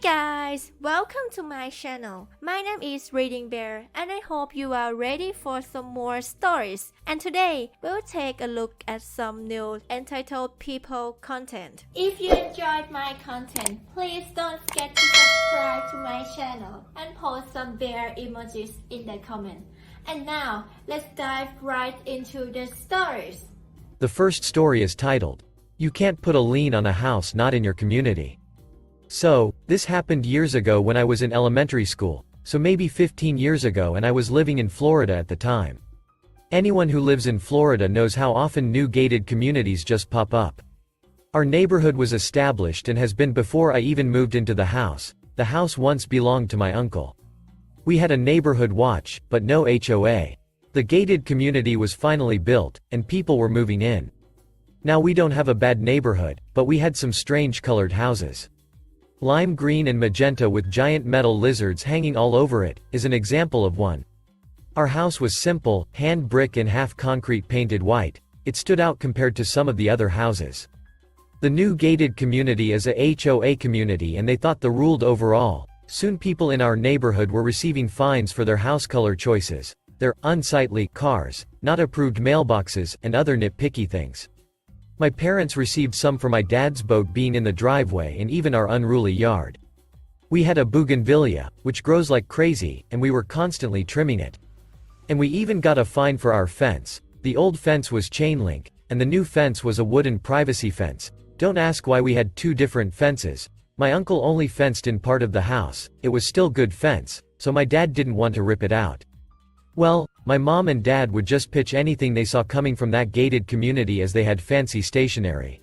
guys, welcome to my channel. My name is ReadingBear and I hope you are ready for some more stories. And today, we'll take a look at some new entitled people content. If you enjoyed my content, please don't forget to subscribe to my channel and post some bear emojis in the comment. And now, let's dive right into the stories. The first story is titled, "You Can't Put a Lien on a House Not in Your Community." So, this happened years ago when I was in elementary school, so maybe 15 years ago, and I was living in Florida at the time. Anyone who lives in Florida knows how often new gated communities just pop up. Our neighborhood was established and has been before I even moved into the house. The house once belonged to my uncle. We had a neighborhood watch, but no HOA. The gated community was finally built, and people were moving in. Now we don't have a bad neighborhood, but we had some strange colored houses. Lime green and magenta with giant metal lizards hanging all over it, is an example of one. Our house was simple, hand brick and half concrete painted white. It stood out compared to some of the other houses. The new gated community is a HOA community and they thought the ruled overall. Soon people in our neighborhood were receiving fines for their house color choices, their unsightly cars, not approved mailboxes, and other nitpicky things. My parents received some for my dad's boat being in the driveway and even our unruly yard. We had a bougainvillea, which grows like crazy, and we were constantly trimming it. And we even got a fine for our fence. The old fence was chain link, and the new fence was a wooden privacy fence. Don't ask why we had two different fences. My uncle only fenced in part of the house. It was still good fence, so my dad didn't want to rip it out. Well, my mom and dad would just pitch anything they saw coming from that gated community as they had fancy stationery.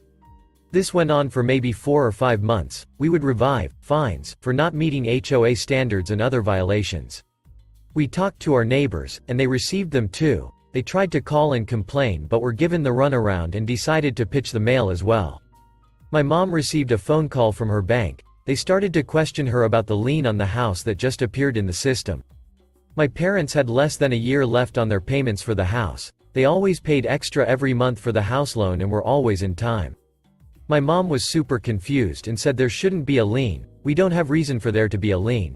This went on for maybe 4 or 5 months. We would revive fines for not meeting HOA standards and other violations. We talked to our neighbors, and they received them too. They tried to call and complain but were given the runaround and decided to pitch the mail as well. My mom received a phone call from her bank. They started to question her about the lien on the house that just appeared in the system. My parents had less than a year left on their payments for the house. They always paid extra every month for the house loan and were always in time. My mom was super confused and said there shouldn't be a lien. We don't have reason for there to be a lien.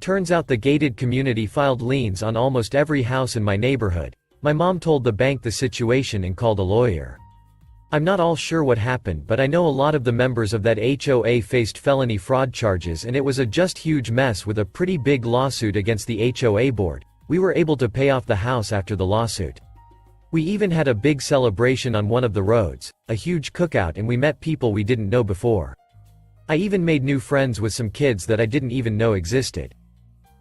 Turns out the gated community filed liens on almost every house in my neighborhood. My mom told the bank the situation and called a lawyer. I'm not all sure what happened, but I know a lot of the members of that HOA faced felony fraud charges, and it was a just huge mess with a pretty big lawsuit against the HOA board. We were able to pay off the house after the lawsuit. We even had a big celebration on one of the roads, a huge cookout, and we met people we didn't know before. I even made new friends with some kids that I didn't even know existed.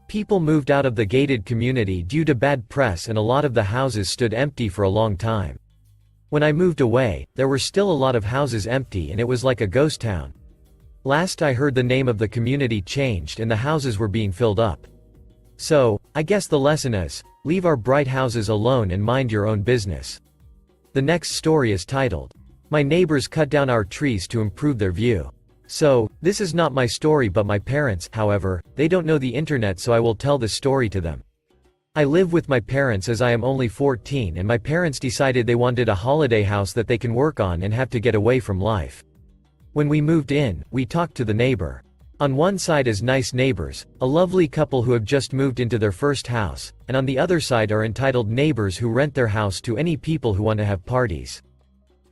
People moved out of the gated community due to bad press, and a lot of the houses stood empty for a long time. When I moved away, there were still a lot of houses empty and it was like a ghost town. Last I heard, the name of the community changed and the houses were being filled up. So, I guess the lesson is, leave our bright houses alone and mind your own business. The next story is titled, "My Neighbors Cut Down Our Trees to Improve Their View." So, this is not my story but my parents, however, they don't know the internet, so I will tell the story to them. I live with my parents as I am only 14, and my parents decided they wanted a holiday house that they can work on and have to get away from life. When we moved in, we talked to the neighbor. On one side is nice neighbors, a lovely couple who have just moved into their first house, and on the other side are entitled neighbors who rent their house to any people who want to have parties.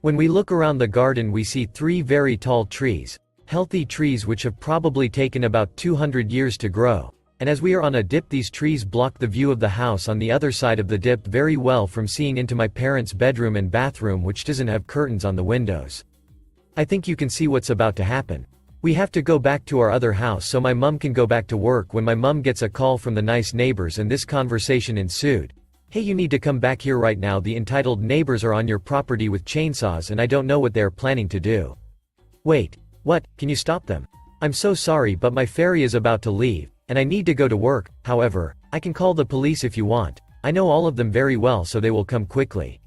When we look around the garden, we see 3 very tall trees, healthy trees which have probably taken about 200 years to grow. And as we are on a dip, these trees block the view of the house on the other side of the dip very well from seeing into my parents' bedroom and bathroom, which doesn't have curtains on the windows. I think you can see what's about to happen. We have to go back to our other house so my mum can go back to work when my mum gets a call from the nice neighbors, and this conversation ensued. "Hey, you need to come back here right now. The entitled neighbors are on your property with chainsaws and I don't know what they are planning to do." "Wait, what? Can you stop them? I'm so sorry, but my ferry is about to leave and I need to go to work. However, I can call the police if you want. I know all of them very well, so they will come quickly."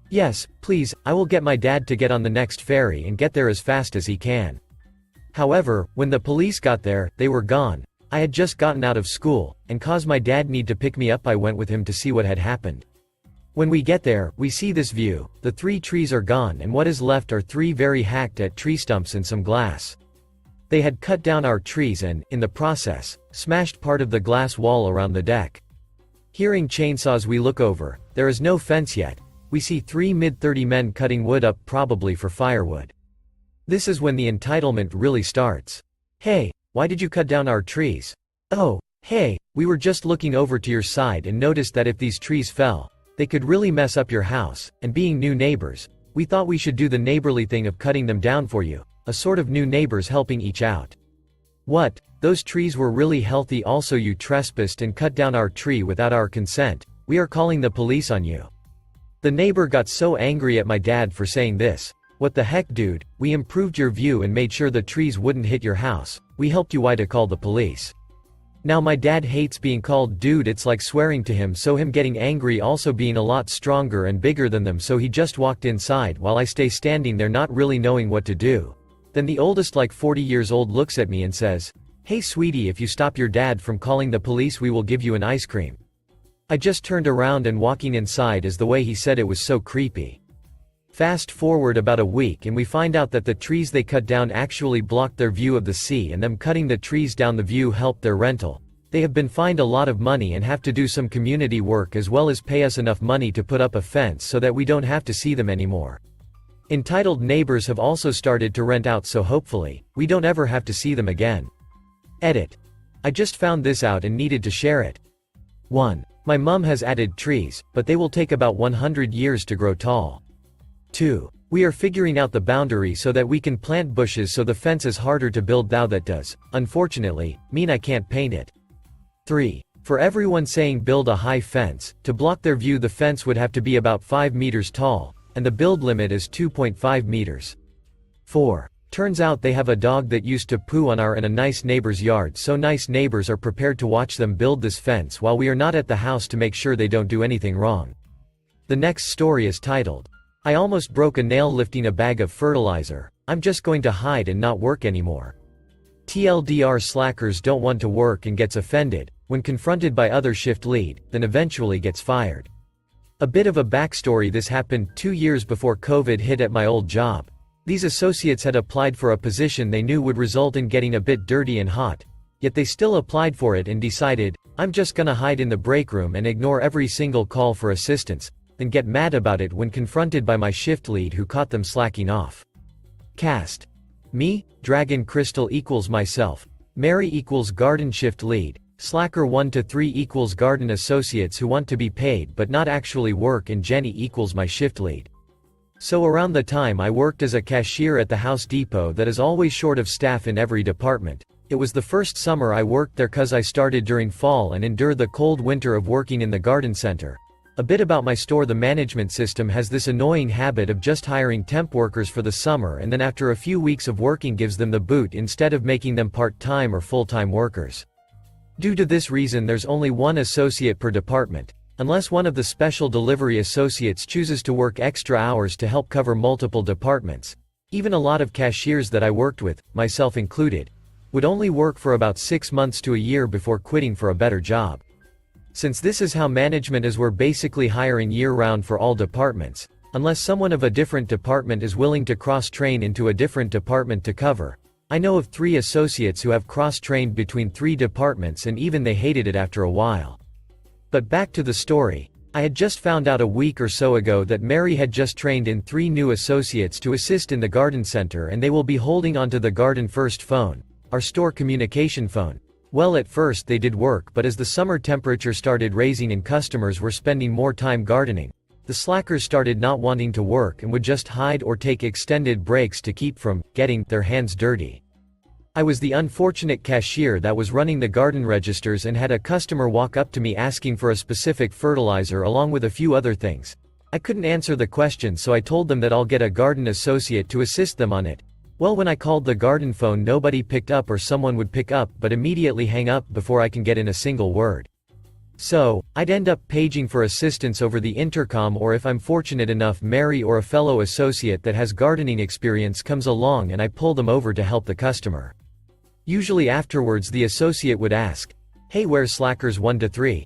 "Yes, please, I will get my dad to get on the next ferry and get there as fast as he can." However, when the police got there, they were gone. I had just gotten out of school, and cause my dad need to pick me up, I went with him to see what had happened. When we get there, we see this view. The 3 trees are gone and what is left are 3 very hacked at tree stumps and some glass. They had cut down our trees and, in the process, smashed part of the glass wall around the deck. Hearing chainsaws, we look over. There is no fence yet. We see 3 mid-30 men cutting wood up, probably for firewood. This is when the entitlement really starts. "Hey, why did you cut down our trees?" "Oh, hey, we were just looking over to your side and noticed that if these trees fell, they could really mess up your house, and being new neighbors, we thought we should do the neighborly thing of cutting them down for you, a sort of new neighbors helping each out." "What? Those trees were really healthy. Also, you trespassed and cut down our tree without our consent. We are calling the police on you." The neighbor got so angry at my dad for saying this. "What the heck, dude? We improved your view and made sure the trees wouldn't hit your house. We helped you. Why to call the police?" Now my dad hates being called dude. It's like swearing to him, so him getting angry also being a lot stronger and bigger than them, so he just walked inside while I stay standing there not really knowing what to do. Then the oldest, like 40 years old, looks at me and says, "Hey sweetie, if you stop your dad from calling the police we will give you an ice cream." I just turned around and walking inside as the way he said it was so creepy. Fast forward about a week and we find out that the trees they cut down actually blocked their view of the sea, and them cutting the trees down the view helped their rental. They have been fined a lot of money and have to do some community work as well as pay us enough money to put up a fence so that we don't have to see them anymore. Entitled neighbors have also started to rent out, so hopefully, we don't ever have to see them again. Edit. I just found this out and needed to share it. 1. My mom has added trees, but they will take about 100 years to grow tall. 2. We are figuring out the boundary so that we can plant bushes, so the fence is harder to build. That does, unfortunately, mean I can't paint it. 3. For everyone saying build a high fence, to block their view the fence would have to be about 5 meters tall, and the build limit is 2.5 meters. 4. Turns out they have a dog that used to poo on our and a nice neighbor's yard, so nice neighbors are prepared to watch them build this fence while we are not at the house to make sure they don't do anything wrong. The next story is titled, "I almost broke a nail lifting a bag of fertilizer. I'm just going to hide and not work anymore." TLDR, slackers don't want to work and gets offended when confronted by other shift lead, then eventually gets fired. A bit of a backstory: this happened 2 years before COVID hit at my old job. These associates had applied for a position they knew would result in getting a bit dirty and hot. Yet they still applied for it and decided, "I'm just gonna hide in the break room and ignore every single call for assistance," then get mad about it when confronted by my shift lead who caught them slacking off. Cast. Me, Dragon Crystal equals myself. Mary equals garden shift lead. Slacker 1 to 3 equals garden associates who want to be paid but not actually work, and Jenny equals my shift lead. So around the time I worked as a cashier at the House Depot that is always short of staff in every department. It was the first summer I worked there cause I started during fall and endured the cold winter of working in the garden center. A bit about my store: the management system has this annoying habit of just hiring temp workers for the summer and then after a few weeks of working gives them the boot instead of making them part-time or full-time workers. Due to this reason there's only one associate per department, unless one of the special delivery associates chooses to work extra hours to help cover multiple departments. Even a lot of cashiers that I worked with, myself included, would only work for about 6 months to a year before quitting for a better job. Since this is how management is, we're basically hiring year-round for all departments, unless someone of a different department is willing to cross-train into a different department to cover. I know of 3 associates who have cross-trained between 3 departments and even they hated it after a while. But back to the story. I had just found out a week or so ago that Mary had just trained in 3 new associates to assist in the garden center, and they will be holding onto the Garden First phone, our store communication phone. Well, at first they did work, but as the summer temperature started raising and customers were spending more time gardening, the slackers started not wanting to work and would just hide or take extended breaks to keep from getting their hands dirty. I was the unfortunate cashier that was running the garden registers and had a customer walk up to me asking for a specific fertilizer along with a few other things. I couldn't answer the question, so I told them that I'll get a garden associate to assist them on it. Well, when I called the garden phone, nobody picked up, or someone would pick up but immediately hang up before I can get in a single word. So, I'd end up paging for assistance over the intercom, or if I'm fortunate enough, Mary or a fellow associate that has gardening experience comes along and I pull them over to help the customer. Usually afterwards the associate would ask, "Hey, where's slackers 1 to 3?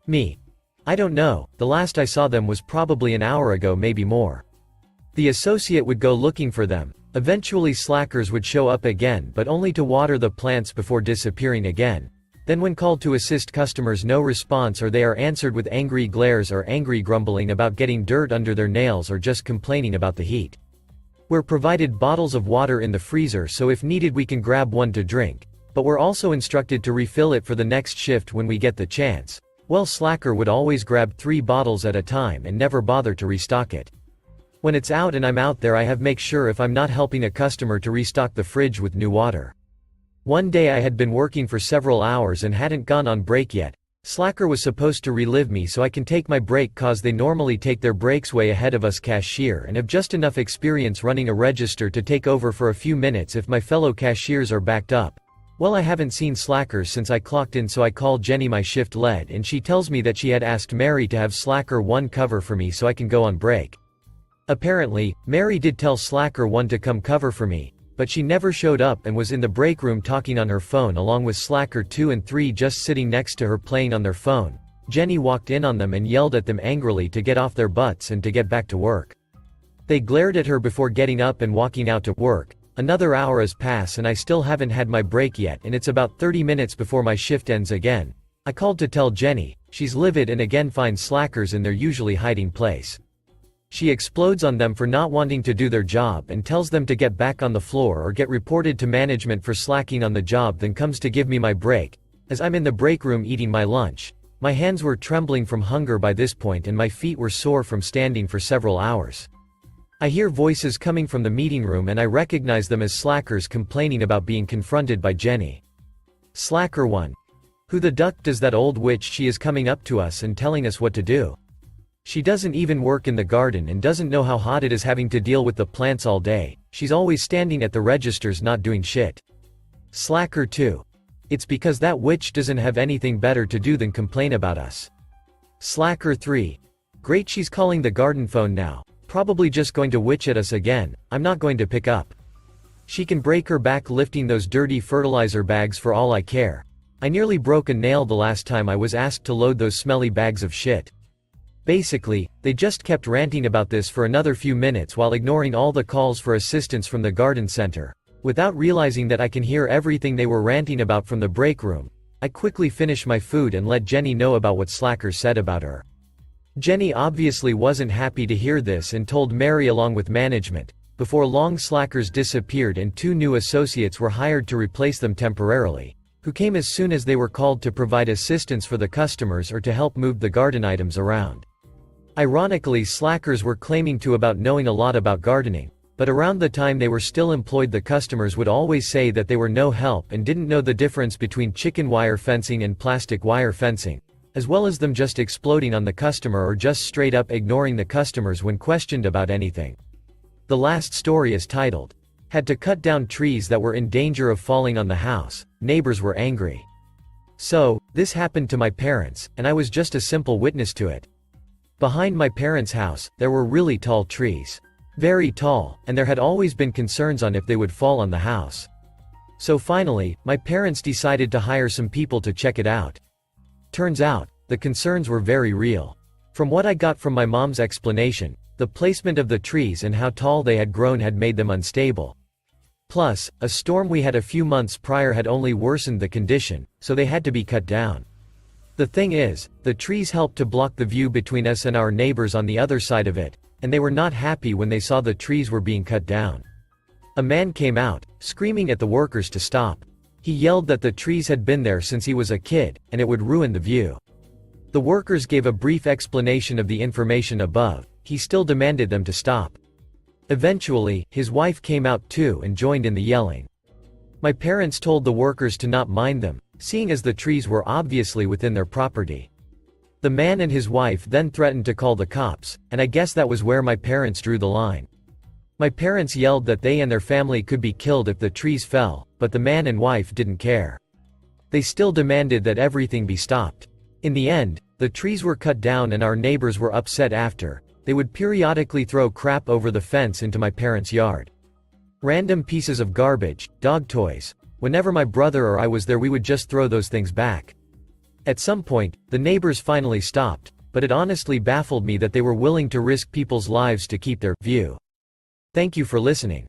Me. I don't know, the last I saw them was probably an hour ago, maybe more." The associate would go looking for them. Eventually slackers would show up again, but only to water the plants before disappearing again. Then when called to assist customers, no response, or they are answered with angry glares or angry grumbling about getting dirt under their nails or just complaining about the heat. We're provided bottles of water in the freezer, so if needed we can grab one to drink, but we're also instructed to refill it for the next shift when we get the chance. Well, slacker would always grab 3 bottles at a time and never bother to restock it. When it's out and I'm out there, I have make sure if I'm not helping a customer to restock the fridge with new water. One day I had been working for several hours and hadn't gone on break yet. Slacker was supposed to relieve me so I can take my break, cause they normally take their breaks way ahead of us cashier and have just enough experience running a register to take over for a few minutes if my fellow cashiers are backed up. Well, I haven't seen slackers since I clocked in, so I call Jenny, my shift lead, and she tells me that she had asked Mary to have slacker 1 cover for me so I can go on break. Apparently, Mary did tell slacker 1 to come cover for me, but she never showed up and was in the break room talking on her phone along with slacker 2 and 3 just sitting next to her playing on their phone. Jenny walked in on them and yelled at them angrily to get off their butts and to get back to work. They glared at her before getting up and walking out to work. Another hour has passed and I still haven't had my break yet, and it's about 30 minutes before my shift ends again. I called to tell Jenny. She's livid and again finds slackers in their usually hiding place. She explodes on them for not wanting to do their job and tells them to get back on the floor or get reported to management for slacking on the job, then comes to give me my break. As I'm in the break room eating my lunch, my hands were trembling from hunger by this point and my feet were sore from standing for several hours. I hear voices coming from the meeting room and I recognize them as slackers complaining about being confronted by Jenny. Slacker 1. Who the duck does that old witch? She is coming up to us and telling us what to do. She doesn't even work in the garden and doesn't know how hot it is having to deal with the plants all day. She's always standing at the registers not doing shit. Slacker 2. It's because that witch doesn't have anything better to do than complain about us. Slacker 3. Great, she's calling the garden phone now. Probably just going to witch at us again. I'm not going to pick up. She can break her back lifting those dirty fertilizer bags for all I care. I nearly broke a nail the last time I was asked to load those smelly bags of shit. Basically, they just kept ranting about this for another few minutes while ignoring all the calls for assistance from the garden center. Without realizing that I can hear everything they were ranting about from the break room, I quickly finish my food and let Jenny know about what slackers said about her. Jenny obviously wasn't happy to hear this and told Mary along with management. Before long, slackers disappeared and 2 new associates were hired to replace them temporarily, who came as soon as they were called to provide assistance for the customers or to help move the garden items around. Ironically, slackers were claiming to about knowing a lot about gardening, but around the time they were still employed, the customers would always say that they were no help and didn't know the difference between chicken wire fencing and plastic wire fencing, as well as them just exploding on the customer or just straight up ignoring the customers when questioned about anything. The last story is titled, "Had to cut down trees that were in danger of falling on the house. Neighbors were angry." So, this happened to my parents, and I was just a simple witness to it. Behind my parents' house, there were really tall trees. Very tall, and there had always been concerns on if they would fall on the house. So finally, my parents decided to hire some people to check it out. Turns out, the concerns were very real. From what I got from my mom's explanation, the placement of the trees and how tall they had grown had made them unstable. Plus, a storm we had a few months prior had only worsened the condition, so they had to be cut down. The thing is, the trees helped to block the view between us and our neighbors on the other side of it, and they were not happy when they saw the trees were being cut down. A man came out, screaming at the workers to stop. He yelled that the trees had been there since he was a kid, and it would ruin the view. The workers gave a brief explanation of the information above. He still demanded them to stop. Eventually, his wife came out too and joined in the yelling. My parents told the workers to not mind them, seeing as the trees were obviously within their property. The man and his wife then threatened to call the cops, and I guess that was where my parents drew the line. My parents yelled that they and their family could be killed if the trees fell, but the man and wife didn't care. They still demanded that everything be stopped. In the end, the trees were cut down and our neighbors were upset after. They would periodically throw crap over the fence into my parents' yard. Random pieces of garbage, dog toys. Whenever my brother or I was there, we would just throw those things back. At some point, the neighbors finally stopped, but it honestly baffled me that they were willing to risk people's lives to keep their view. Thank you for listening.